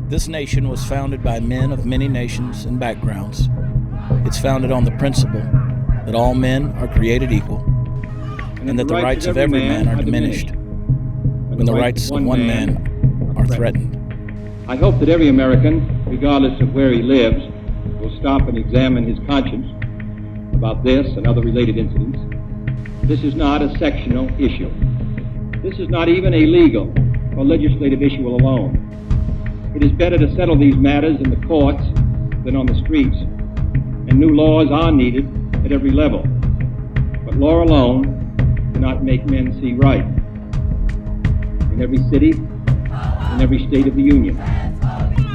This nation was founded by men of many nations and backgrounds. It's founded on the principle that all men are created equal, and that the rights of every man are diminished when the rights of one man are threatened. I hope that every American, regardless of where he lives, will stop and examine his conscience about this and other related incidents. This is not a sectional issue. This is not even a legal or legislative issue alone. It is better to settle these matters in the courts than on the streets, and new laws are needed at every level. But law alone cannot make men see right. In every city, in every state of the Union,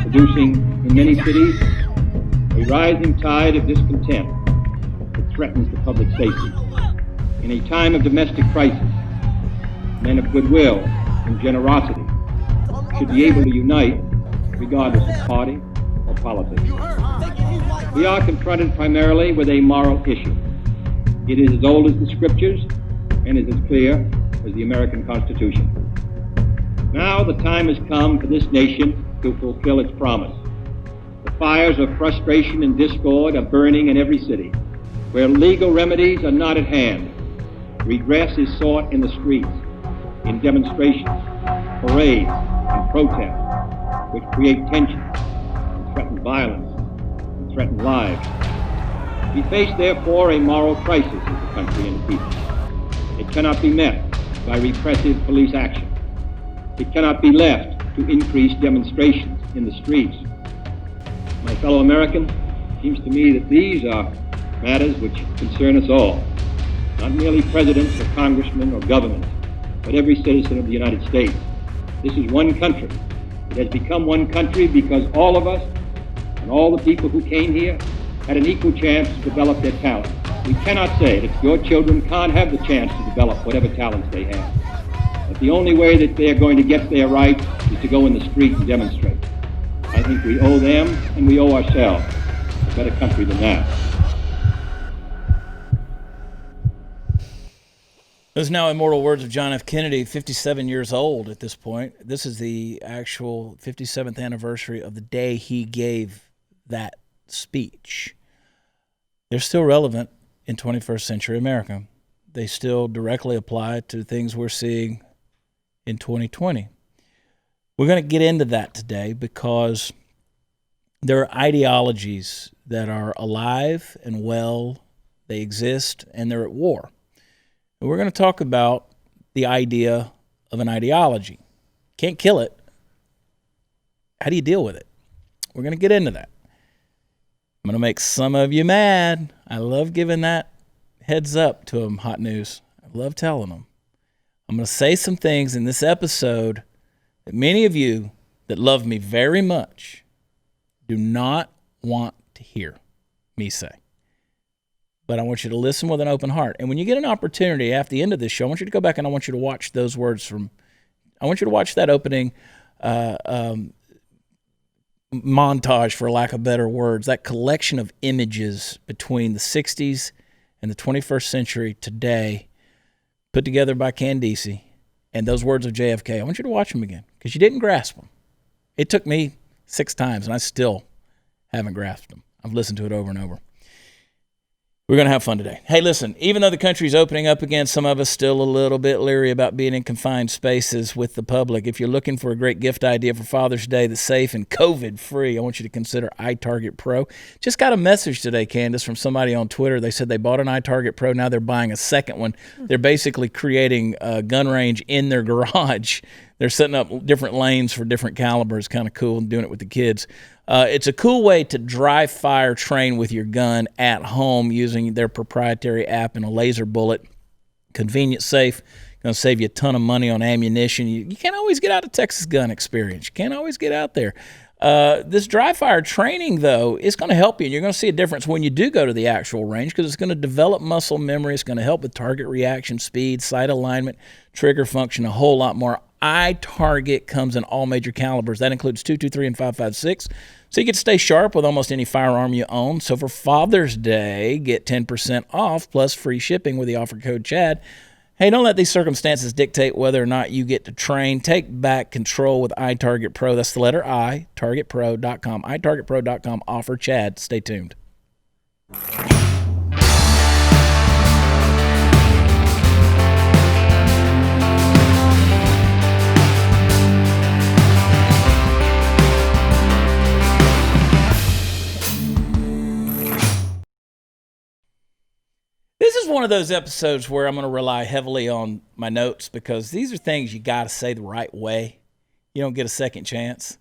producing in many cities a rising tide of discontent that threatens the public safety. In a time of domestic crisis, men of goodwill and generosity should be able to unite regardless of party or politics. We are confronted primarily with a moral issue. It is as old as the scriptures and is as clear as the American Constitution. Now the time has come for this nation to fulfill its promise. The fires of frustration and discord are burning in every city. Where legal remedies are not at hand, redress is sought in the streets, in demonstrations, parades, and protests, which create tension and threaten violence and threaten lives. We face, therefore, a moral crisis as a country and a people. It cannot be met by repressive police action. It cannot be left to increase demonstrations in the streets. My fellow Americans, it seems to me that these are matters which concern us all, not merely presidents or congressmen or governments, but every citizen of the United States. This is one country. It has become one country because all of us and all the people who came here had an equal chance to develop their talent. We cannot say that your children can't have the chance to develop whatever talents they have. But the only way that they are going to get their rights is to go in the street and demonstrate. I think we owe them and we owe ourselves a better country than that. Those now immortal words of John F. Kennedy, 57 years old at this point. This is the actual 57th anniversary of the day he gave that speech. They're still relevant in 21st century America. They still directly apply to things we're seeing in 2020. We're going to get into that today because there are ideologies that are alive and well, they exist, and they're at war. And we're going to talk about the idea of an ideology. Can't kill it. How do you deal with it? We're going to get into that. I'm going to make some of you mad. I love giving that heads up to them, hot news. I love telling them. I'm going to say some things in this episode that many of you that love me very much do not want to hear me say. But I want you to listen with an open heart. And when you get an opportunity after the end of this show, I want you to go back and I want you to watch those words I want you to watch that opening montage, for lack of better words, that collection of images between the 60s and the 21st century today, put together by Candice, and those words of JFK. I want you to watch them again because you didn't grasp them. It took me 6 times, and I still haven't grasped them. I've listened to it over and over. We're going to have fun today. Hey, listen, even though the country's opening up again, some of us still a little bit leery about being in confined spaces with the public. If you're looking for a great gift idea for Father's Day that's safe and COVID-free, I want you to consider iTarget Pro. Just got a message today, Candace, from somebody on Twitter. They said they bought an iTarget Pro. Now they're buying a second one. They're basically creating a gun range in their garage. They're setting up different lanes for different calibers. Kind of cool, and doing it with the kids. It's a cool way to dry fire train with your gun at home using their proprietary app and a laser bullet. Convenient, safe. Going to save you a ton of money on ammunition. You can't always get out of Texas gun experience. You can't always get out there. This dry fire training, though, is going to help you. And you're going to see a difference when you do go to the actual range because it's going to develop muscle memory. It's going to help with target reaction, speed, sight alignment, trigger function, a whole lot more. iTarget comes in all major calibers. That includes .223 and .556. So you get to stay sharp with almost any firearm you own. So for Father's Day, get 10% off plus free shipping with the offer code CHAD. Hey, don't let these circumstances dictate whether or not you get to train. Take back control with iTarget Pro. That's the letter I, targetpro.com. iTargetPro.com. Offer Chad. Stay tuned. This is one of those episodes where I'm going to rely heavily on my notes because these are things you got to say the right way. You don't get a second chance.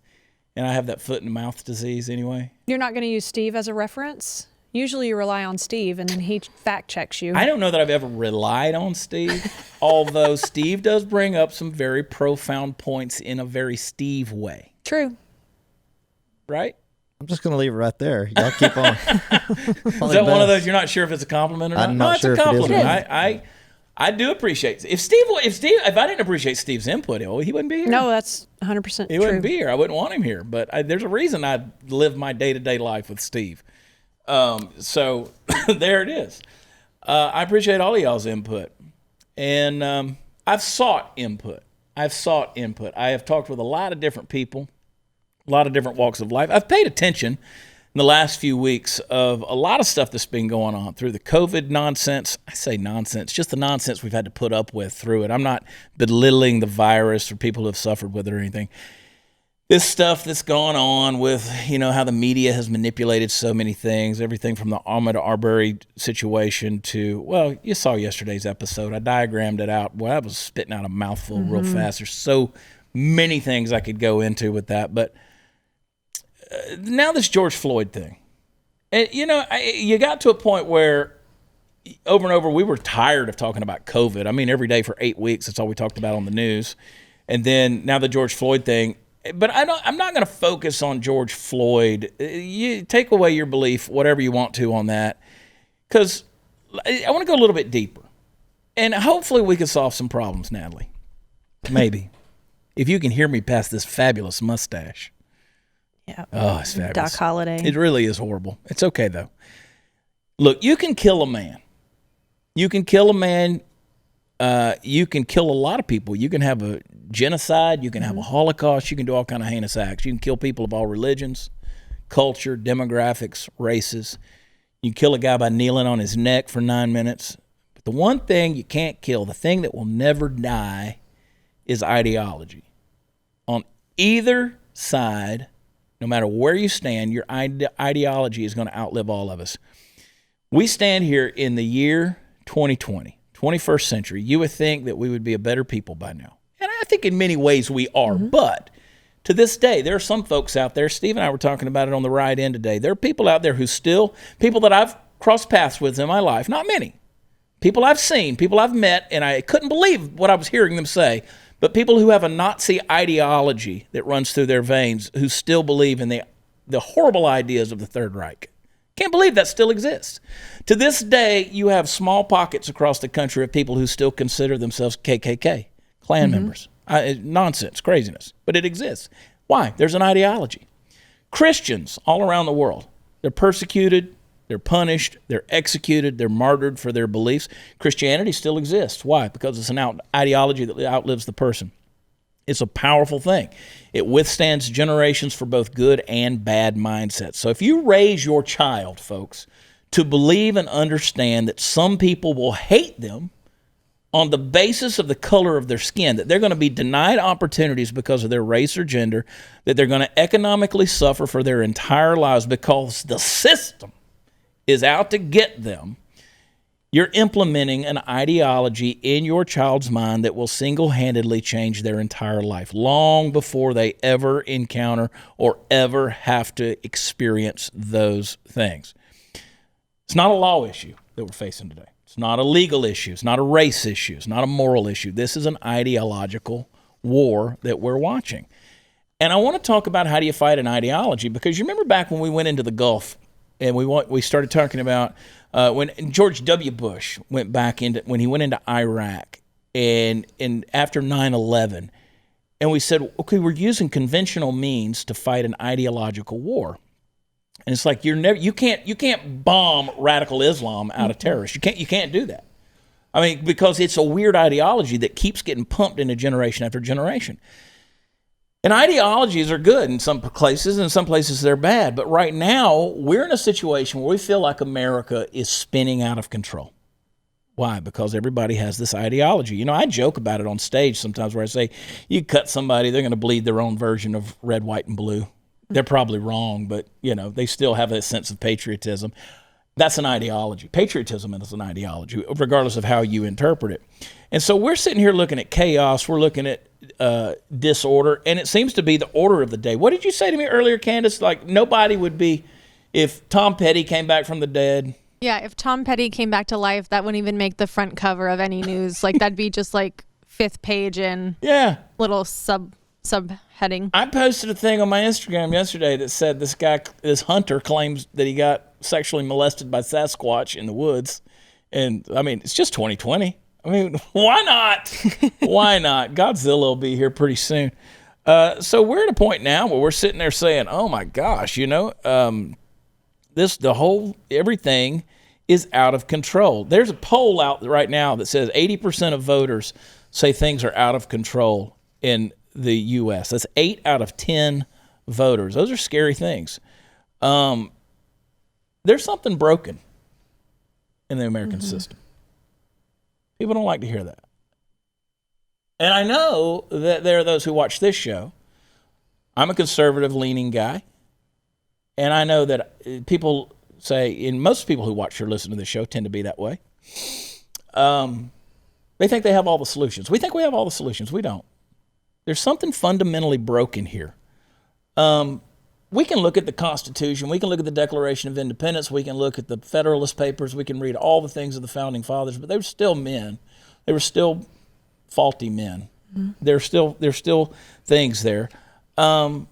And I have that foot and mouth disease anyway. You're not going to use Steve as a reference? Usually you rely on Steve and then he fact checks you. I don't know that I've ever relied on Steve, although Steve does bring up some very profound points in a very Steve way. True. Right? I'm just going to leave it right there. Y'all keep on. Is that one of those you're not sure if it's a compliment or not? I'm not sure it's a if it is. compliment. I do appreciate it. If I didn't appreciate Steve's input, he wouldn't be here. No, that's 100% true. He wouldn't be here. I wouldn't want him here. But there's a reason I live my day-to-day life with Steve. So there it is. I appreciate all of y'all's input. And I've sought input. I have talked with a lot of different people, a lot of different walks of life. I've paid attention in the last few weeks of a lot of stuff that's been going on through the COVID nonsense. I say nonsense, just the nonsense we've had to put up with through it. I'm not belittling the virus or people who have suffered with it or anything. This stuff that's gone on with, how the media has manipulated so many things, everything from the Ahmaud Arbery situation to, well, you saw yesterday's episode. I diagrammed it out. Well, I was spitting out a mouthful real fast. There's so many things I could go into with that, but now this George Floyd thing, and you got to a point where over and over we were tired of talking about COVID. I mean, every day for 8 weeks, that's all we talked about on the news. And then now the George Floyd thing. But I'm not going to focus on George Floyd. You take away your belief, whatever you want to on that, because I want to go a little bit deeper. And hopefully we can solve some problems, Natalie. Maybe. If you can hear me past this fabulous mustache. Yeah. Oh, it's fabulous. Doc Holliday. It really is horrible. It's okay, though. Look, you can kill a man. You can kill a man. You can kill a lot of people. You can have a genocide. You can have a Holocaust. You can do all kind of heinous acts. You can kill people of all religions, culture, demographics, races. You can kill a guy by kneeling on his neck for 9 minutes. But the one thing you can't kill, the thing that will never die, is ideology. On either side, no matter where you stand, your ideology is going to outlive all of us. We stand here in the year 2020, 21st century. You would think that we would be a better people by now. And I think in many ways we are. But to this day, there are some folks out there, Steve and I were talking about it on the ride in today, there are people out there who still, people that I've crossed paths with in my life, not many, people I've seen, people I've met, and I couldn't believe what I was hearing them say, but people who have a Nazi ideology that runs through their veins, who still believe in the horrible ideas of the Third Reich. Can't believe that still exists. To this day, you have small pockets across the country of people who still consider themselves KKK, Klan members. Nonsense, craziness, but it exists. Why? There's an ideology. Christians all around the world, they're persecuted, they're punished, they're executed, they're martyred for their beliefs. Christianity still exists. Why? Because it's an ideology that outlives the person. It's a powerful thing. It withstands generations for both good and bad mindsets. So if you raise your child, folks, to believe and understand that some people will hate them on the basis of the color of their skin, that they're going to be denied opportunities because of their race or gender, that they're going to economically suffer for their entire lives because the system is out to get them, you're implementing an ideology in your child's mind that will single-handedly change their entire life, long before they ever encounter or ever have to experience those things. It's not a law issue that we're facing today. It's not a legal issue. It's not a race issue. It's not a moral issue. This is an ideological war that we're watching. And I want to talk about how do you fight an ideology, because you remember back when we went into the Gulf and we started talking about when George W. Bush went back into, when he went into Iraq and after 9/11, and we said, okay, we're using conventional means to fight an ideological war. And it's like you can't bomb radical Islam out of terrorists. You can't do that. I mean, because it's a weird ideology that keeps getting pumped into generation after generation. And ideologies are good in some places, and in some places they're bad. But right now, we're in a situation where we feel like America is spinning out of control. Why? Because everybody has this ideology. You know, I joke about it on stage sometimes where I say, you cut somebody, they're going to bleed their own version of red, white, and blue. They're probably wrong, but, you know, they still have a sense of patriotism. That's an ideology. Patriotism is an ideology, regardless of how you interpret it. And so we're sitting here looking at chaos. We're looking at disorder, and it seems to be the order of the day. What did you say to me earlier, Candace? Like, nobody would be, if Tom Petty came back from the dead. Yeah, if Tom Petty came back to life, that wouldn't even make the front cover of any news. Like, that'd be just like 5th page in little subheading. I posted a thing on my Instagram yesterday that said this hunter claims that he got sexually molested by Sasquatch in the woods. And I mean, it's just 2020. I mean, why not? Why not? Godzilla will be here pretty soon. So we're at a point now where we're sitting there saying, oh my gosh, you know, everything is out of control. There's a poll out right now that says 80% of voters say things are out of control in the U.S. That's 8 out of 10 voters. Those are scary things. There's something broken in the American system. People don't like to hear that. And I know that there are those who watch this show. I'm a conservative-leaning guy. And I know that people say, and most people who watch or listen to this show tend to be that way. They think they have all the solutions. We think we have all the solutions. We don't. There's something fundamentally broken here. We can look at the Constitution. We can look at the Declaration of Independence. We can look at the Federalist Papers. We can read all the things of the Founding Fathers, but they were still men. They were still faulty men. Mm-hmm. There's still things there. And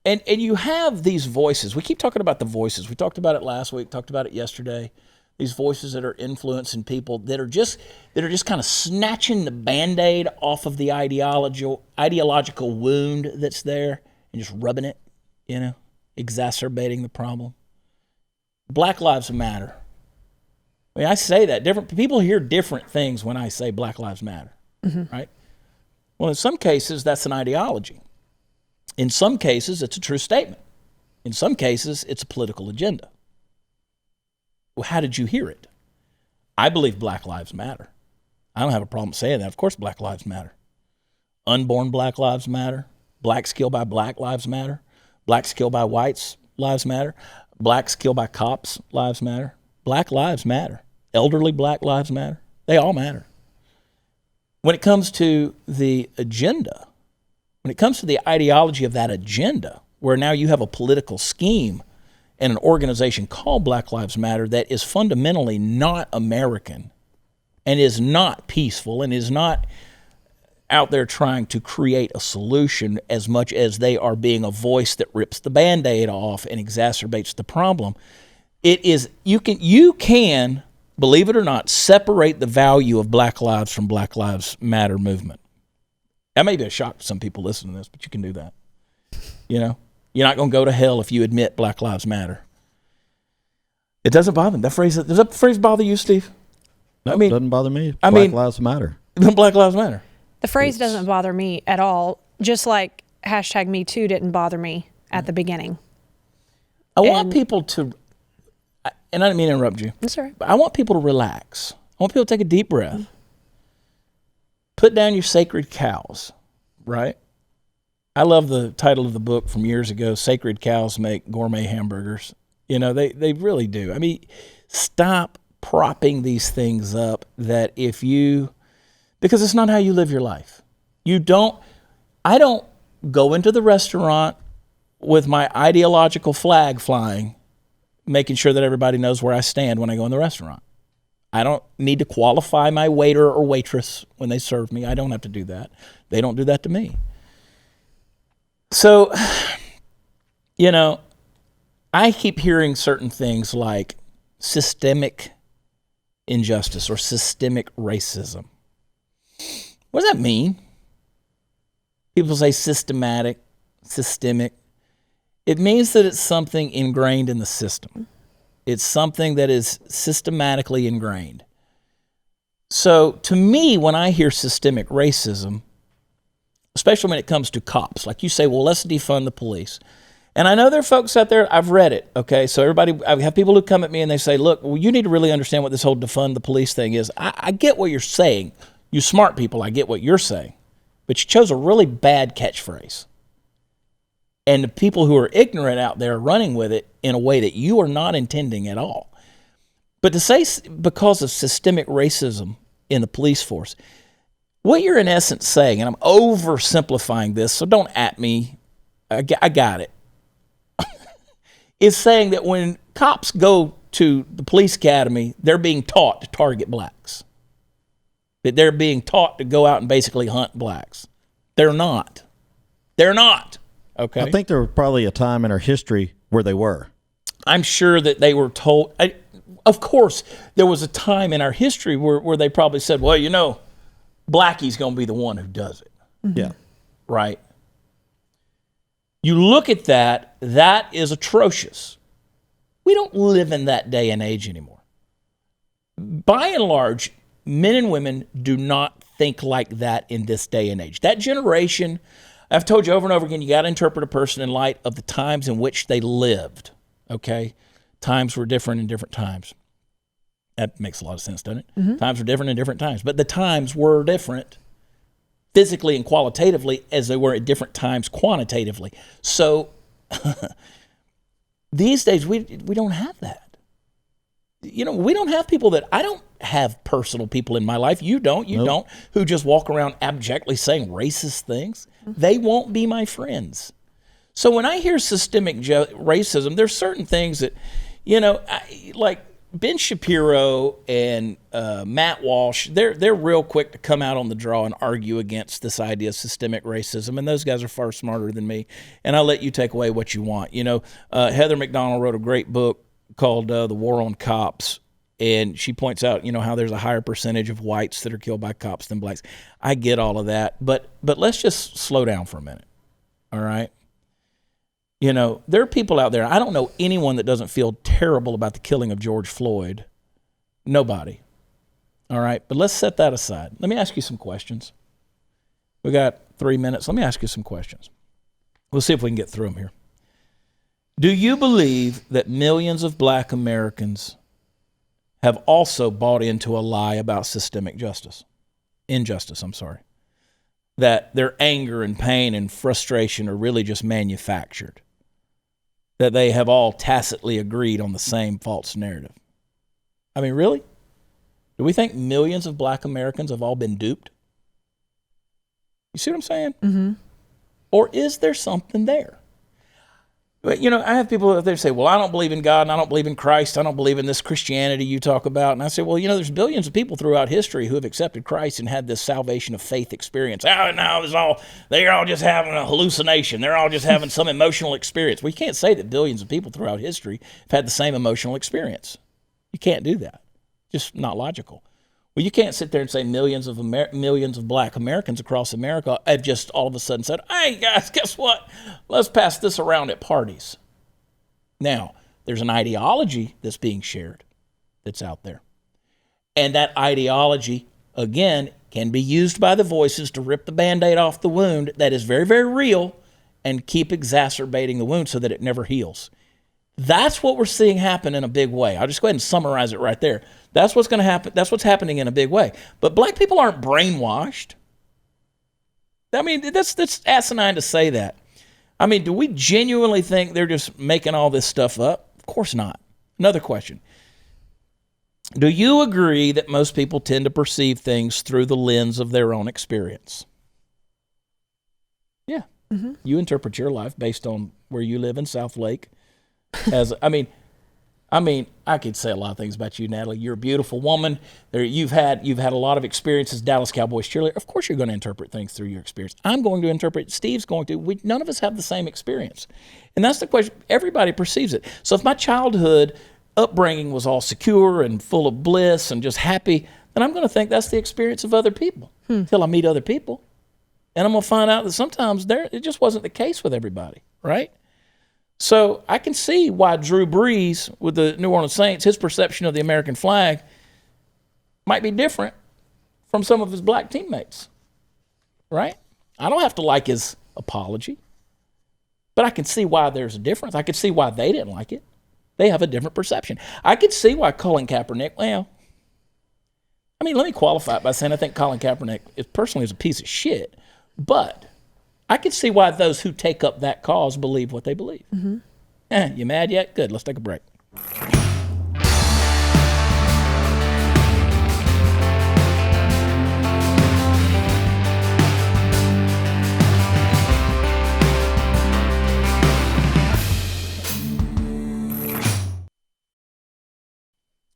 you have these voices. We keep talking about the voices. We talked about it last week, talked about it yesterday. These voices that are influencing people that are just kind of snatching the Band-Aid off of the ideological wound that's there and just rubbing it, you know, exacerbating the problem. Black Lives Matter. I mean, I say that. Different people hear different things when I say Black Lives Matter, right? Well, in some cases, that's an ideology. In some cases, it's a true statement. In some cases, it's a political agenda. Well, how did you hear it? I believe Black Lives Matter. I don't have a problem saying that. Of course, Black Lives Matter. Unborn Black Lives Matter. Blacks killed by Black Lives Matter. Blacks killed by whites lives matter. Blacks killed by cops lives matter. Black lives matter. Elderly Black lives matter. They all matter. When it comes to the agenda, when it comes to the ideology of that agenda, where now you have a political scheme and an organization called Black Lives Matter that is fundamentally not American and is not peaceful and is not out there trying to create a solution as much as they are being a voice that rips the Band-Aid off and exacerbates the problem. It is, you can, believe it or not, separate the value of Black Lives from Black Lives Matter movement. That may be a shock to some people listening to this, but you can do that. You know, you're not going to go to hell if you admit Black Lives Matter. It doesn't bother me. Does that phrase bother you, Steve? No, it doesn't bother me. Black Lives Matter. Black Lives Matter. The phrase doesn't bother me at all, just like #MeToo didn't bother me at the beginning. I want people to, and I didn't mean to interrupt you. That's all right. But I want people to relax. I want people to take a deep breath. Put down your sacred cows, right? I love the title of the book from years ago, Sacred Cows Make Gourmet Hamburgers. You know, they really do. I mean, stop propping these things up because it's not how you live your life. I don't go into the restaurant with my ideological flag flying, making sure that everybody knows where I stand when I go in the restaurant. I don't need to qualify my waiter or waitress when they serve me. I don't have to do that. They don't do that to me. So, you know, I keep hearing certain things like systemic injustice or systemic racism. What does that mean? People say systemic. It means that it's something ingrained in the system. It's something that is systematically ingrained. So to me, when I hear systemic racism, especially when it comes to cops, like you say, well, let's defund the police. And I know there are folks out there, I've read it, okay? So I have people who come at me and they say, look, well, you need to really understand what this whole defund the police thing is. I get what you're saying. You smart people, I get what you're saying. But you chose a really bad catchphrase. And the people who are ignorant out there are running with it in a way that you are not intending at all. But to say because of systemic racism in the police force, what you're in essence saying, and I'm oversimplifying this, so don't at me, I got it, is saying that when cops go to the police academy, they're being taught to target blacks. That they're being taught to go out and basically hunt blacks. They're not. They're not. Okay. I think there was probably a time in our history where they were. I'm sure that they were told. Of course, there was a time in our history where they probably said, well, you know, Blackie's going to be the one who does it. Mm-hmm. Yeah. Right? You look at that, that is atrocious. We don't live in that day and age anymore. By and large, men and women do not think like that in this day and age. That generation, I've told you over and over again, you got to interpret a person in light of the times in which they lived, okay? Times were different in different times. That makes a lot of sense, doesn't it? Mm-hmm. Times were different in different times. But the times were different physically and qualitatively as they were at different times quantitatively. So these days, we don't have that. You know, we don't have people that, I don't have personal people in my life. You don't, don't, who just walk around abjectly saying racist things. Mm-hmm. They won't be my friends. So when I hear systemic racism, there's certain things that, you know, like Ben Shapiro and Matt Walsh, they're real quick to come out on the draw and argue against this idea of systemic racism, and those guys are far smarter than me, and I'll let you take away what you want. You know, Heather McDonald wrote a great book called The War on Cops, and she points out, you know, how there's a higher percentage of whites that are killed by cops than blacks. I get all of that, but let's just slow down for a minute, all right? You know, there are people out there, I don't know anyone that doesn't feel terrible about the killing of George Floyd. Nobody. All right, but let's set that aside. Let me ask you some questions. We got 3 minutes. Let me ask you some questions. We'll see if we can get through them here. Do you believe that millions of black Americans have also bought into a lie about systemic injustice, that their anger and pain and frustration are really just manufactured, that they have all tacitly agreed on the same false narrative? I mean, really? Do we think millions of black Americans have all been duped? You see what I'm saying? Mm-hmm. Or is there something there? But, you know, I have people out there say, well, I don't believe in God, and I don't believe in Christ, I don't believe in this Christianity you talk about. And I say, well, you know, there's billions of people throughout history who have accepted Christ and had this salvation of faith experience. Oh, no, they're all just having a hallucination. They're all just having some emotional experience. Well, you can't say that billions of people throughout history have had the same emotional experience. You can't do that. Just not logical. Well, you can't sit there and say millions of black Americans across America have just all of a sudden said, hey, guys, guess what? Let's pass this around at parties. Now, there's an ideology that's being shared that's out there. And that ideology, again, can be used by the voices to rip the Band-Aid off the wound that is very, very real and keep exacerbating the wound so that it never heals. That's what we're seeing happen in a big way. I'll just go ahead and summarize it right there. That's what's going to happen. That's what's happening in a big way. But black people aren't brainwashed. I mean, that's asinine to say that. I mean, do we genuinely think they're just making all this stuff up? Of course not. Another question. Do you agree that most people tend to perceive things through the lens of their own experience? Yeah. Mm-hmm. You interpret your life based on where you live in South Lake. I mean, I could say a lot of things about you, Natalie. You're a beautiful woman. You've had a lot of experiences, Dallas Cowboys cheerleader. Of course, you're going to interpret things through your experience. I'm going to interpret. Steve's going to. None of us have the same experience, and that's the question. Everybody perceives it. So, if my childhood upbringing was all secure and full of bliss and just happy, then I'm going to think that's the experience of other people until I meet other people, and I'm going to find out that sometimes it just wasn't the case with everybody, right? So I can see why Drew Brees with the New Orleans Saints, his perception of the American flag might be different from some of his black teammates, right? I don't have to like his apology, but I can see why there's a difference. I could see why they didn't like it. They have a different perception. I could see why Colin Kaepernick, well, I mean, let me qualify it by saying I think Colin Kaepernick personally is a piece of shit, but I could see why those who take up that cause believe what they believe. Mm-hmm. You mad yet? Good, let's take a break.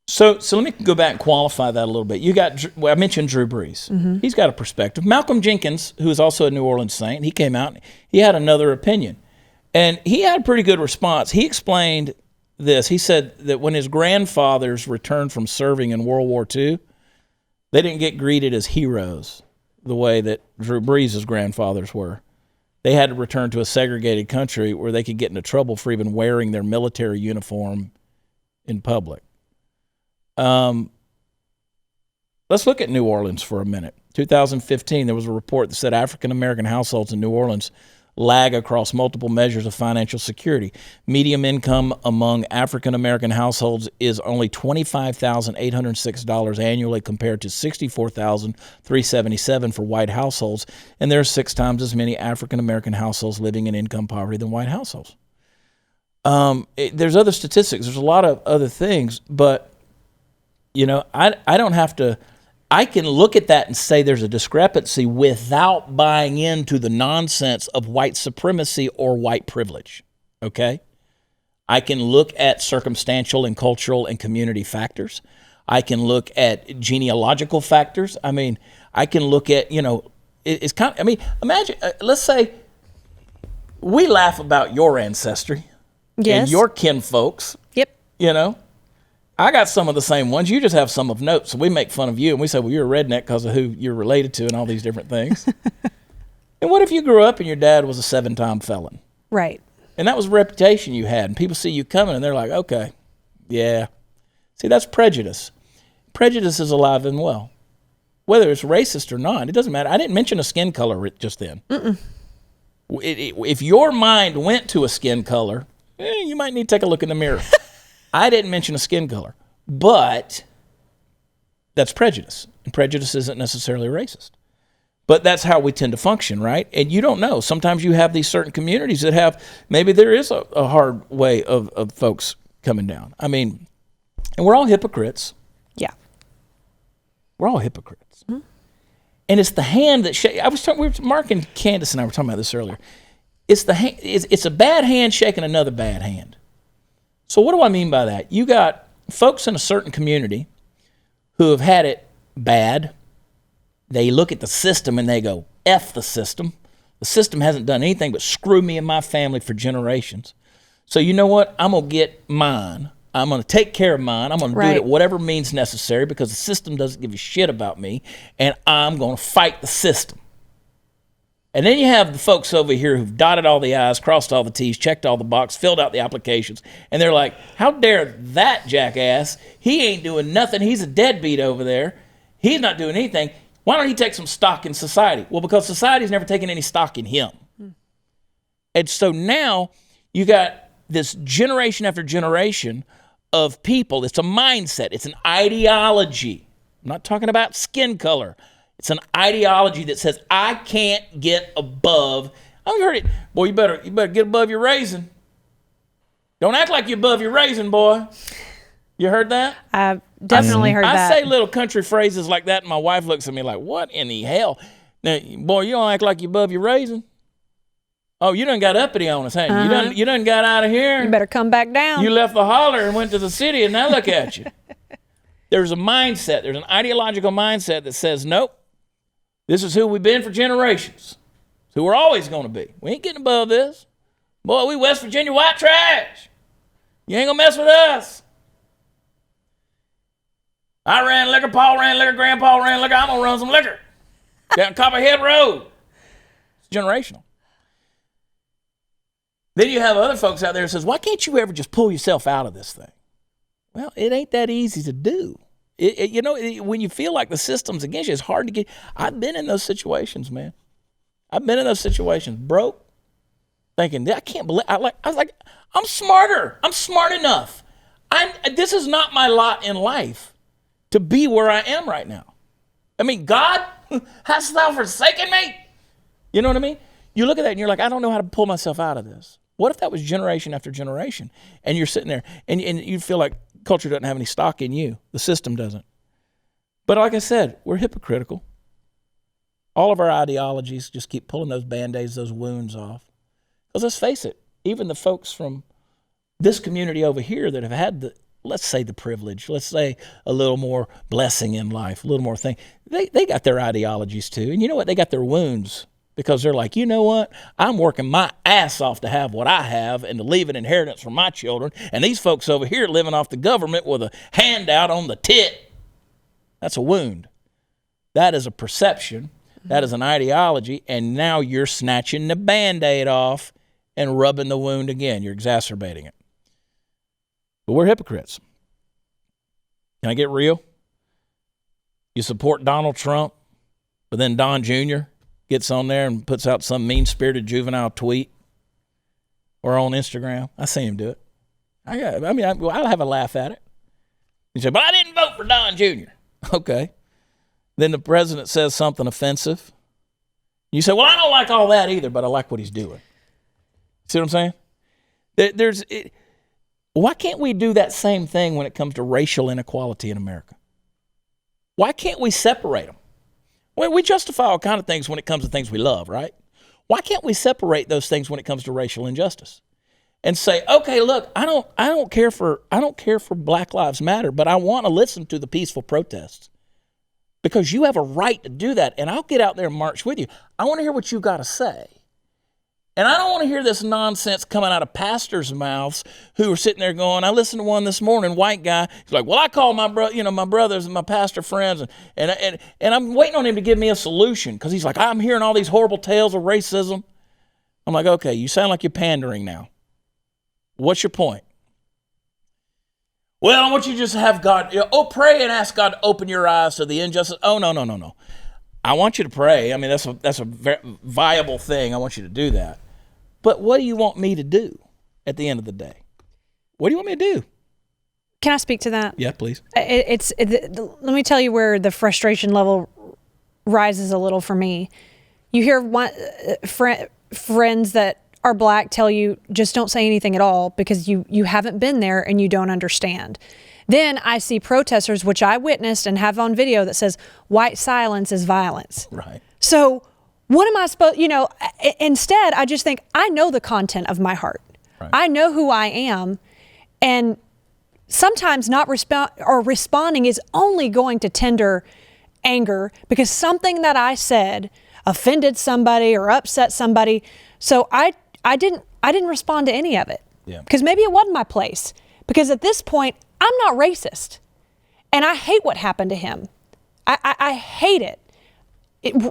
So let me go back and qualify that a little bit. I mentioned Drew Brees. Mm-hmm. He's got a perspective. Malcolm Jenkins, who is also a New Orleans Saint, he came out, he had another opinion. And he had a pretty good response. He explained this. He said that when his grandfathers returned from serving in World War II, they didn't get greeted as heroes the way that Drew Brees' grandfathers were. They had to return to a segregated country where they could get into trouble for even wearing their military uniform in public. Let's look at New Orleans for a minute. 2015, there was a report that said African-American households in New Orleans lag across multiple measures of financial security. Median income among African-American households is only $25,806 annually compared to $64,377 for white households, and there are 6 times as many African-American households living in income poverty than white households. There's other statistics. There's a lot of other things, but I don't have to. I can look at that and say there's a discrepancy without buying into the nonsense of white supremacy or white privilege, okay? I can look at circumstantial and cultural and community factors. I can look at genealogical factors. I mean, I can look at, it's kind of, imagine, let's say we laugh about your ancestry and your kinfolks. Yep. I got some of the same ones. You just have some of note. So we make fun of you and we say, well, you're a redneck because of who you're related to and all these different things. And what if you grew up and your dad was a 7-time felon? Right. And that was a reputation you had. And people see you coming and they're like, okay, yeah. See, that's prejudice. Prejudice is alive and well. Whether it's racist or not, it doesn't matter. I didn't mention a skin color just then. If your mind went to a skin color, you might need to take a look in the mirror. I didn't mention a skin color, but that's prejudice. And prejudice isn't necessarily racist. But that's how we tend to function, right? And you don't know. Sometimes you have these certain communities that have, maybe there is a hard way of folks coming down. I mean, and we're all hypocrites. Yeah. We're all hypocrites. Mm-hmm. And it's the hand that Mark and Candace and I were talking about this earlier. It's a bad hand shaking another bad hand. So what do I mean by that? You got folks in a certain community who have had it bad. They look at the system and they go, F the system. The system hasn't done anything but screw me and my family for generations. So you know what? I'm going to get mine. I'm going to take care of mine. I'm going to do it at whatever means necessary because the system doesn't give a shit about me, and I'm going to fight the system. And then you have the folks over here who've dotted all the I's, crossed all the T's, checked all the boxes, filled out the applications, and they're like, how dare that jackass? He ain't doing nothing. He's a deadbeat over there. He's not doing anything. Why don't he take some stock in society? Well, because society's never taken any stock in him. And so now you got this generation after generation of people. It's a mindset. It's an ideology. I'm not talking about skin color. It's an ideology that says, I can't get above. I've heard it. Boy, you better get above your raisin. Don't act like you're above your raisin, boy. You heard that? I've definitely heard that. I say little country phrases like that, and my wife looks at me like, what in the hell? Now, boy, you don't act like you're above your raisin. Oh, you done got uppity on us, haven't you? You done got out of here. You better come back down. You left the holler and went to the city, and now look at you. There's a mindset. There's an ideological mindset that says, nope. This is who we've been for generations. It's who we're always going to be. We ain't getting above this. Boy, we West Virginia white trash. You ain't going to mess with us. I ran liquor, Paul ran liquor, Grandpa ran liquor. I'm going to run some liquor down Copperhead Road. It's generational. Then you have other folks out there that says, why can't you ever just pull yourself out of this thing? Well, it ain't that easy to do. When you feel like the system's against you, it's hard to get. I've been in those situations, man. I've been in those situations, broke, thinking, I can't believe. I was like, I'm smarter. I'm smart enough. This is not my lot in life to be where I am right now. I mean, God, hast thou forsaken me? You know what I mean? You look at that and you're like, I don't know how to pull myself out of this. What if that was generation after generation? And you're sitting there and you feel like culture doesn't have any stock in you. The system doesn't. But like I said, we're hypocritical. All of our ideologies just keep pulling those Band-Aids, those wounds off. Because let's face it, even the folks from this community over here that have had let's say the privilege, let's say a little more blessing in life, a little more thing, they got their ideologies too. And you know what? They got their wounds because they're like, you know what? I'm working my ass off to have what I have and to leave an inheritance for my children. And these folks over here living off the government with a handout on the tit. That's a wound. That is a perception. That is an ideology. And now you're snatching the Band-Aid off and rubbing the wound again. You're exacerbating it. But we're hypocrites. Can I get real? You support Donald Trump, but then Don Jr. gets on there and puts out some mean-spirited juvenile tweet or on Instagram. I see him do it. I'll have a laugh at it. He said, but I didn't vote for Don Jr. Okay. Then the president says something offensive. You say, well, I don't like all that either, but I like what he's doing. See what I'm saying? Why can't we do that same thing when it comes to racial inequality in America? Why can't we separate them? Well, we justify all kinds of things when it comes to things we love, right? Why can't we separate those things when it comes to racial injustice? And say, okay, look, I don't care for Black Lives Matter, but I want to listen to the peaceful protests. Because you have a right to do that, and I'll get out there and march with you. I want to hear what you got to say. And I don't want to hear this nonsense coming out of pastors' mouths who are sitting there going, I listened to one this morning, white guy. He's like, well, I call my brothers and my pastor friends, and I'm waiting on him to give me a solution because he's like, I'm hearing all these horrible tales of racism. I'm like, okay, you sound like you're pandering now. What's your point? Well, I want you to just have God, pray and ask God to open your eyes to the injustice. Oh, no. I want you to pray. I mean, that's a very viable thing. I want you to do that. But what do you want me to do at the end of the day? What do you want me to do? Can I speak to that? Yeah, please. Let me tell you where the frustration level rises a little for me. You hear friends that are Black tell you, just don't say anything at all because you haven't been there and you don't understand. Then I see protesters, which I witnessed and have on video, that says white silence is violence. Right. So what am I supposed, instead I just think I know the content of my heart. Right. I know who I am. And sometimes not responding is only going to tender anger because something that I said offended somebody or upset somebody. So I didn't respond to any of it. Yeah. Because maybe it wasn't my place. Because at this point, I'm not racist. And I hate what happened to him. I hate it.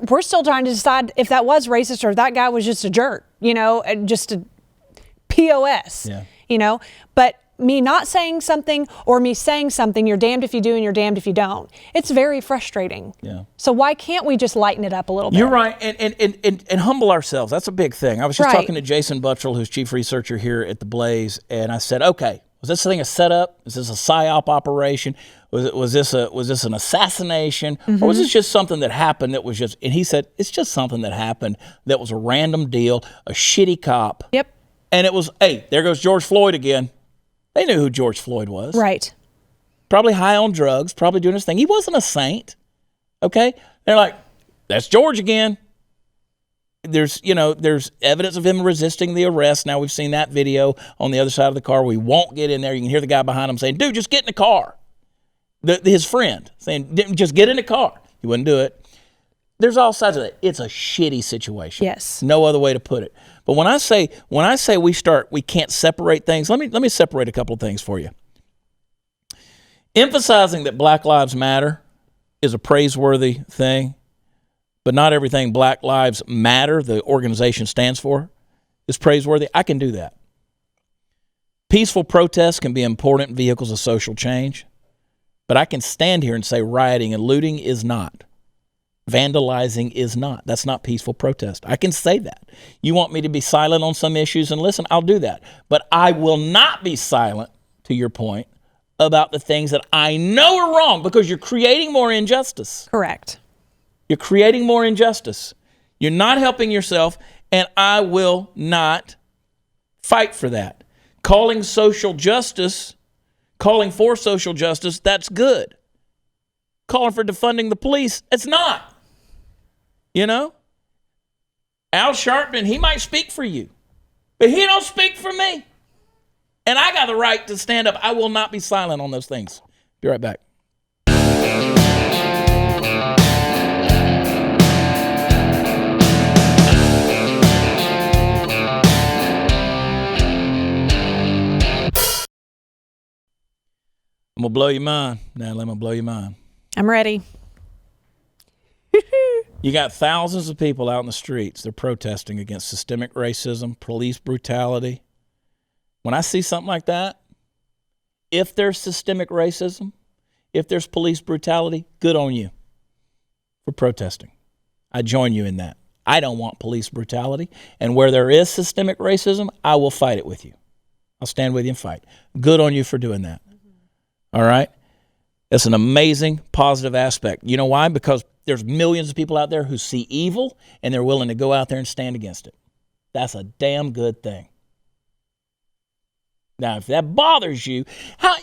We're still trying to decide if that was racist or if that guy was just a jerk, just a POS, But me not saying something or me saying something, you're damned if you do and you're damned if you don't. It's very frustrating. Yeah. So why can't we just lighten it up a little bit? You're right. And humble ourselves. That's a big thing. I was just talking to Jason Buttrell, who's chief researcher here at The Blaze, and I said, okay, was this thing a setup? Is this a PSYOP operation? Was this an assassination? Mm-hmm. Or was this just something that happened that was just, and he said, it's just something that happened that was a random deal, a shitty cop. Yep. And it was, hey, there goes George Floyd again. They knew who George Floyd was. Right. Probably high on drugs, probably doing his thing. He wasn't a saint. Okay? They're like, that's George again. There's evidence of him resisting the arrest. Now we've seen that video on the other side of the car. We won't get in there. You can hear the guy behind him saying, dude, just get in the car. His friend saying, just get in the car. He wouldn't do it. There's all sides of it. It's a shitty situation. Yes. No other way to put it. But when I say we can't separate things, let me separate a couple of things for you. Emphasizing that Black Lives Matter is a praiseworthy thing, but not everything Black Lives Matter, the organization stands for, is praiseworthy. I can do that. Peaceful protests can be important vehicles of social change, But I can stand here and say rioting and looting is not. Vandalizing is not. That's not peaceful protest. I can say that. You want me to be silent on some issues and listen, I'll do that. But I will not be silent, to your point, about the things that I know are wrong, because you're creating more injustice. Correct. You're creating more injustice. You're not helping yourself, and I will not fight for that. Calling for social justice, that's good. Calling for defunding the police, it's not. You know? Al Sharpton, he might speak for you, but he don't speak for me. And I got the right to stand up. I will not be silent on those things. Be right back. I'm going to blow your mind. Now, let me blow your mind. I'm ready. You got thousands of people out in the streets. They're protesting against systemic racism, police brutality. When I see something like that, if there's systemic racism, if there's police brutality, good on you for protesting. I join you in that. I don't want police brutality. And where there is systemic racism, I will fight it with you. I'll stand with you and fight. Good on you for doing that. All right? It's an amazing positive aspect. You know why? Because there's millions of people out there who see evil and they're willing to go out there and stand against it. That's a damn good thing. Now, if that bothers you, how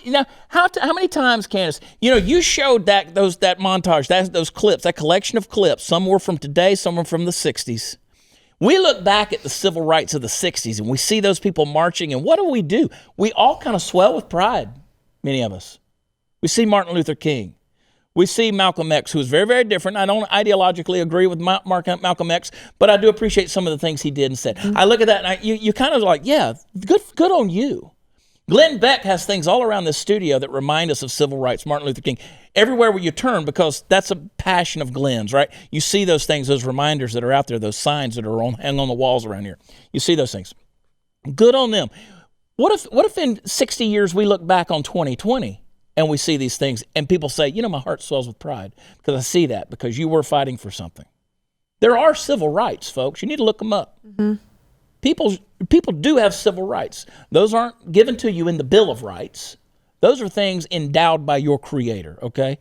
many times, Candace, you showed that montage, those clips, that collection of clips. Some were from today, some were from the 60s. We look back at the civil rights of the 60s and we see those people marching, and what do? We all kind of swell with pride, many of us. We see Martin Luther King. We see Malcolm X, who is very, very different. I don't ideologically agree with Malcolm X, but I do appreciate some of the things he did and said. Mm-hmm. I look at that and you kind of like, yeah, good on you. Glenn Beck has things all around this studio that remind us of civil rights, Martin Luther King, everywhere where you turn, because that's a passion of Glenn's, right? You see those things, those reminders that are out there, those signs that are hanging on the walls around here. You see those things. Good on them. What if in 60 years we look back on 2020 and we see these things and people say, my heart swells with pride because I see that, because you were fighting for something. There are civil rights, folks. You need to look them up. Mm-hmm. People do have civil rights. Those aren't given to you in the Bill of Rights. Those are things endowed by your Creator, okay?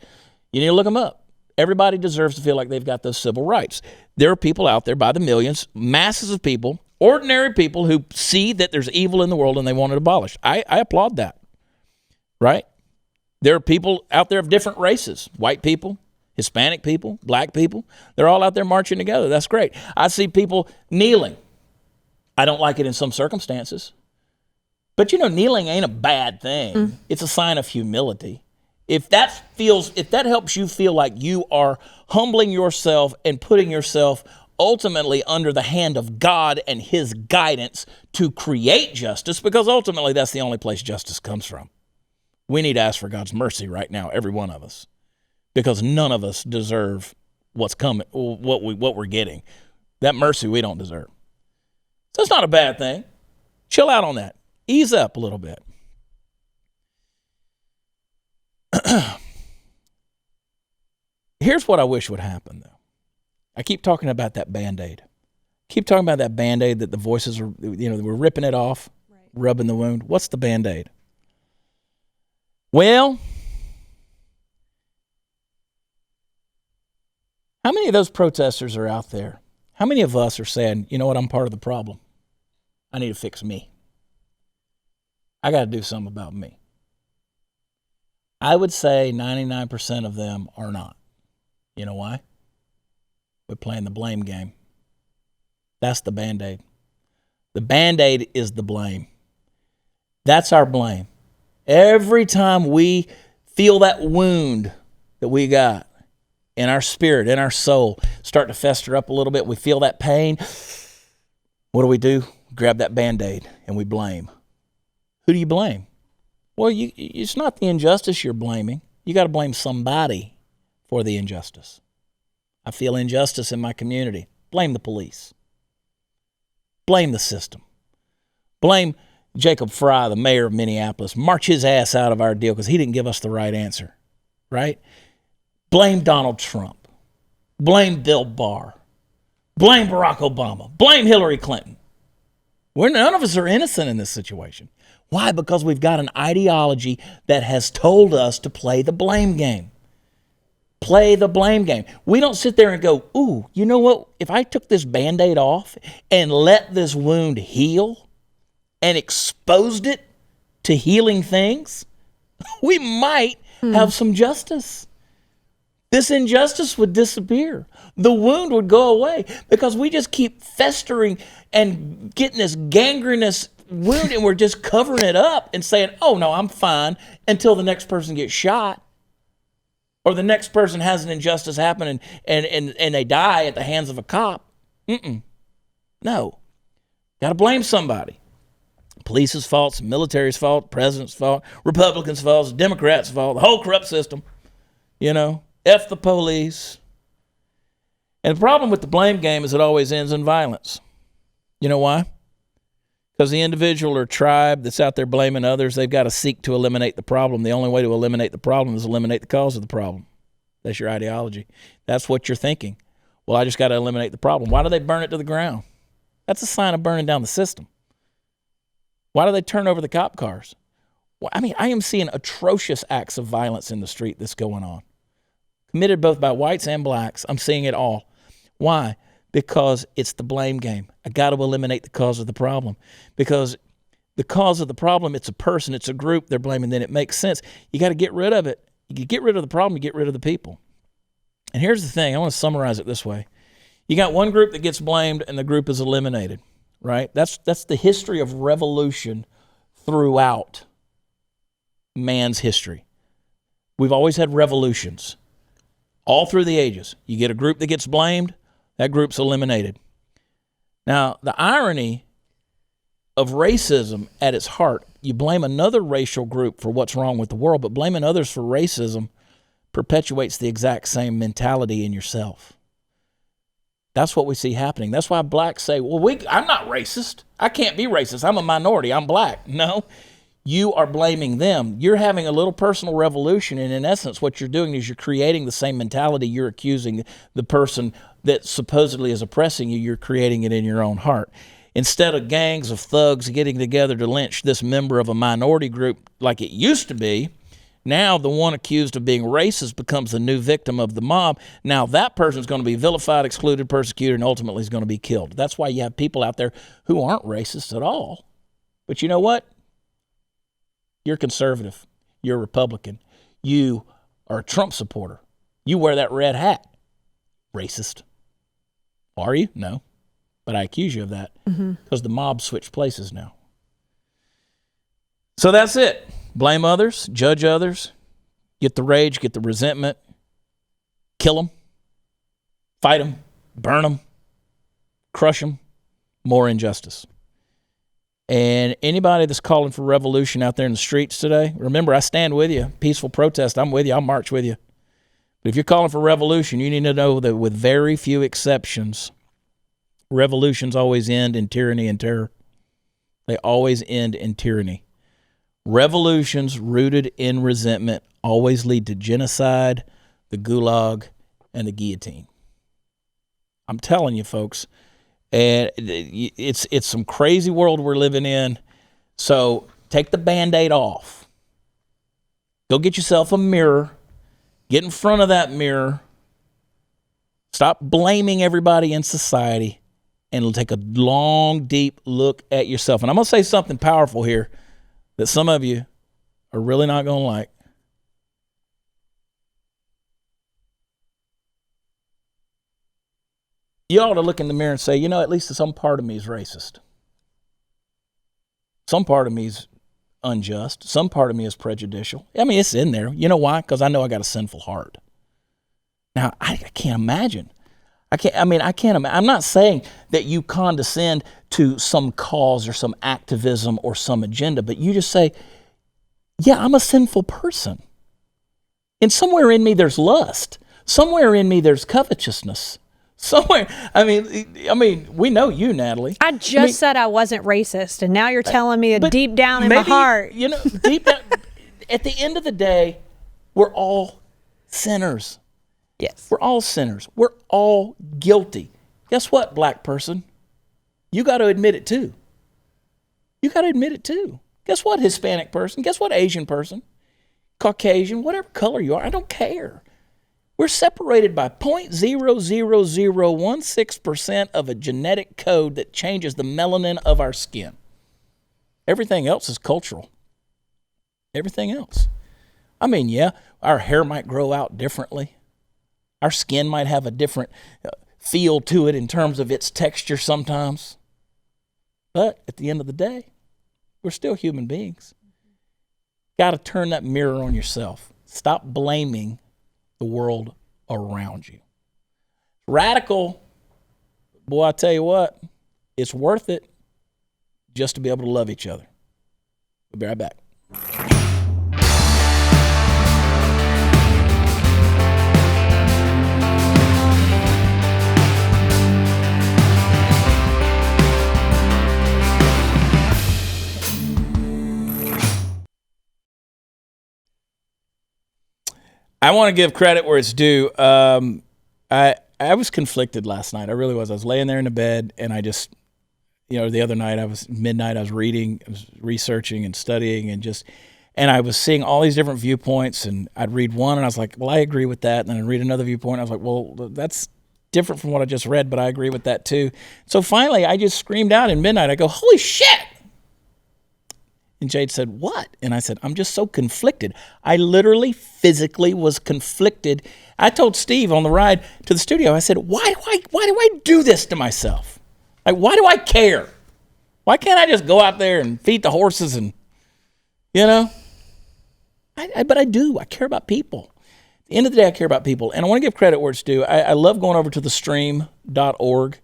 You need to look them up. Everybody deserves to feel like they've got those civil rights. There are people out there by the millions, masses of people, ordinary people who see that there's evil in the world and they want it abolished. I applaud that, right? There are people out there of different races, white people, Hispanic people, black people. They're all out there marching together. That's great. I see people kneeling. I don't like it in some circumstances. But kneeling ain't a bad thing. Mm. It's a sign of humility. If that helps you feel like you are humbling yourself and putting yourself ultimately under the hand of God and his guidance to create justice, because ultimately that's the only place justice comes from. We need to ask for God's mercy right now, every one of us, because none of us deserve what's coming, what we're getting. That mercy we don't deserve. So it's not a bad thing. Chill out on that. Ease up a little bit. Here's what I wish would happen, though. I keep talking about that Band-Aid. Keep talking about that Band-Aid that the voices are, we're ripping it off, right, rubbing the wound. What's the Band-Aid? Well, how many of those protesters are out there? How many of us are saying, you know what, I'm part of the problem. I need to fix me. I got to do something about me. I would say 99% of them are not. You know why? We're playing the blame game. That's the Band-Aid. The Band-Aid is the blame. That's our blame. Every time we feel that wound that we got in our spirit, in our soul, start to fester up a little bit, we feel that pain, what do? Grab that Band-Aid and we blame. Who do you blame? Well, it's not the injustice you're blaming. You got to blame somebody for the injustice. I feel injustice in my community. Blame the police. Blame the system. Blame Jacob Fry, the mayor of Minneapolis. March his ass out of our deal because he didn't give us the right answer. right? Blame Donald Trump. Blame Bill Barr. Blame Barack Obama. Blame Hillary Clinton. None of us are innocent in this situation. Why? Because we've got an ideology that has told us to play the blame game. Play the blame game. We don't sit there and go, ooh, you know what? If I took this Band-Aid off and let this wound heal and exposed it to healing things, we might have some justice. This injustice would disappear. The wound would go away because we just keep festering and getting this gangrenous wound and we're just covering it up and saying, oh, no, I'm fine, until the next person gets shot or the next person has an injustice happen and they die at the hands of a cop. No. Got to blame somebody. Police's fault, military's fault, president's fault, Republicans' fault, Democrats' fault, the whole corrupt system, F the police. And the problem with the blame game is it always ends in violence. You know why? Because the individual or tribe that's out there blaming others, they've got to seek to eliminate the problem. The only way to eliminate the problem is eliminate the cause of the problem. That's your ideology. That's what you're thinking. Well, I just got to eliminate the problem. Why do they burn it to the ground? That's a sign of burning down the system. Why do they turn over the cop cars? Well, I am seeing atrocious acts of violence in the street that's going on. Committed both by whites and blacks. I'm seeing it all. Why? Because it's the blame game. I got to eliminate the cause of the problem. Because the cause of the problem, it's a person, it's a group they're blaming, then it makes sense. You got to get rid of it. You get rid of the problem, you get rid of the people. And here's the thing. I want to summarize it this way. You got one group that gets blamed and the group is eliminated, right? That's the history of revolution throughout man's history. We've always had revolutions. All through the ages. You get a group that gets blamed, that group's eliminated. Now, the irony of racism at its heart, you blame another racial group for what's wrong with the world, but blaming others for racism perpetuates the exact same mentality in yourself. That's what we see happening. That's why blacks say, well, I'm not racist. I can't be racist. I'm a minority. I'm black. No. You are blaming them. You're having a little personal revolution, and in essence, what you're doing is you're creating the same mentality you're accusing the person that supposedly is oppressing you. You're creating it in your own heart. Instead of gangs of thugs getting together to lynch this member of a minority group like it used to be, now the one accused of being racist becomes the new victim of the mob. Now that person's going to be vilified, excluded, persecuted, and ultimately is going to be killed. That's why you have people out there who aren't racist at all. But you know what? You're conservative. You're a Republican. You are a Trump supporter. You wear that red hat. Racist. Are you? No. But I accuse you of that because the mob switched places now. So that's it. Blame others, judge others, get the rage, get the resentment, kill them, fight them, burn them, crush them, more injustice. And anybody that's calling for revolution out there in the streets today, remember, I stand with you. Peaceful protest, I'm with you. I'll march with you. But if you're calling for revolution, you need to know that with very few exceptions, revolutions always end in tyranny and terror. They always end in tyranny. Revolutions rooted in resentment always lead to genocide, the gulag, and the guillotine. I'm telling you, folks. And it's some crazy world we're living in. So take the Band-Aid off. Go get yourself a mirror. Get in front of that mirror. Stop blaming everybody in society. And take a long, deep look at yourself. And I'm going to say something powerful here that some of you are really not going to like. You ought to look in the mirror and say, you know, at least some part of me is racist. Some part of me is unjust. Some part of me is prejudicial. I mean, it's in there. You know why? Because I know I got a sinful heart. Now, I can't imagine. I'm not saying that you condescend to some cause or some activism or some agenda, but you just say, yeah, I'm a sinful person. And somewhere in me there's lust. Somewhere in me there's covetousness. Somewhere, I mean, we know you, Natalie. I just said I wasn't racist, and now you're telling me deep down in my heart. You know, deep down, at the end of the day, we're all Sinners. Yes. We're all sinners. We're all guilty. Guess what, black person? You got to admit it too. You got to admit it too. Guess what, Hispanic person? Guess what, Asian person? Caucasian, whatever color you are, I don't care. We're separated by 0.00016% of a genetic code that changes the melanin of our skin. Everything else is cultural. Everything else. I mean, yeah, our hair might grow out differently. Our skin might have a different feel to it in terms of its texture sometimes. But at the end of the day, we're still human beings. Got to turn that mirror on yourself. Stop blaming the world around you. Radical, boy, I tell you what, it's worth it just to be able to love each other. We'll be right back. I want to give credit where it's due. I was conflicted last night. I really was. I was laying there in the bed, and I just, the other night midnight. I was reading, I was researching and studying, and I was seeing all these different viewpoints. And I'd read one, and I was like, "Well, I agree with that." And then I'd read another viewpoint. I was like, "Well, that's different from what I just read, but I agree with that too." So finally, I just screamed out in midnight. I go, "Holy shit!" And Jade said, "What?" And I said, "I'm just so conflicted." I literally physically was conflicted. I told Steve on the ride to the studio, I said, why do I do this to myself? Like, why do I care? Why can't I just go out there and feed the horses and, but I do. I care about people. At the end of the day, I care about people. And I want to give credit where it's due. I love going over to thestream.org.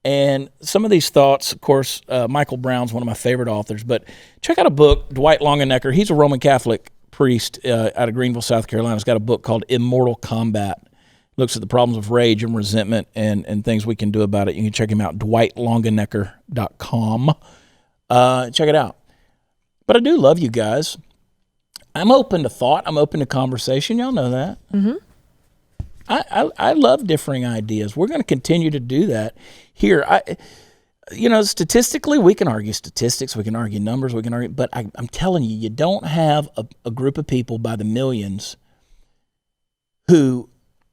And some of these thoughts, of course, Michael Brown's one of my favorite authors, but check out a book, Dwight Longenecker. He's a Roman Catholic priest out of Greenville, South Carolina. He's got a book called Immortal Combat. Looks at the problems of rage and resentment and things we can do about it. You can check him out, dwightlongenecker.com. Check it out. But I do love you guys. I'm open to thought. I'm open to conversation. Y'all know that. Mm-hmm. I love differing ideas. We're going to continue to do that here. Statistically, we can argue statistics, we can argue numbers, but I'm telling you, you don't have a group of people by the millions who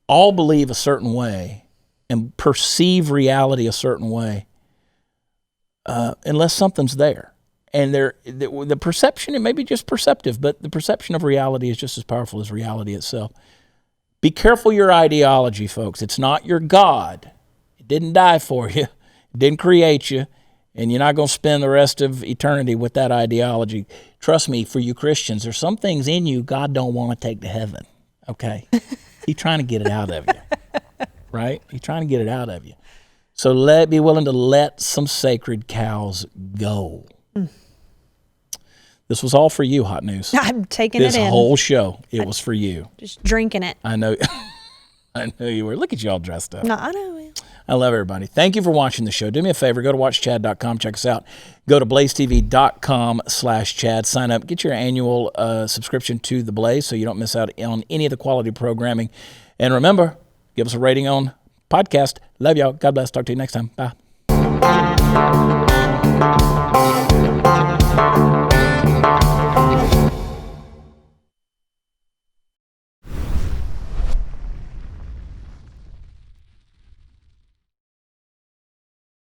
all believe a certain way and perceive reality a certain way unless something's there. And the perception, it may be just perceptive, but the perception of reality is just as powerful as reality itself. Be careful your ideology, folks. It's not your God. It didn't die for you. It didn't create you. And you're not going to spend the rest of eternity with that ideology. Trust me, for you Christians, there's some things in you God don't want to take to heaven, okay? He's trying to get it out of you, right? He's trying to get it out of you. So be willing to let some sacred cows go. This was all for you, Hot News. I'm taking it in. This whole show, it was for you. Just drinking it. I know. I know you were. Look at you all dressed up. No, I know. I love everybody. Thank you for watching the show. Do me a favor. Go to watchchad.com. Check us out. Go to blazetv.com/Chad. Sign up. Get your annual subscription to The Blaze so you don't miss out on any of the quality programming. And remember, give us a rating on podcast. Love y'all. God bless. Talk to you next time. Bye.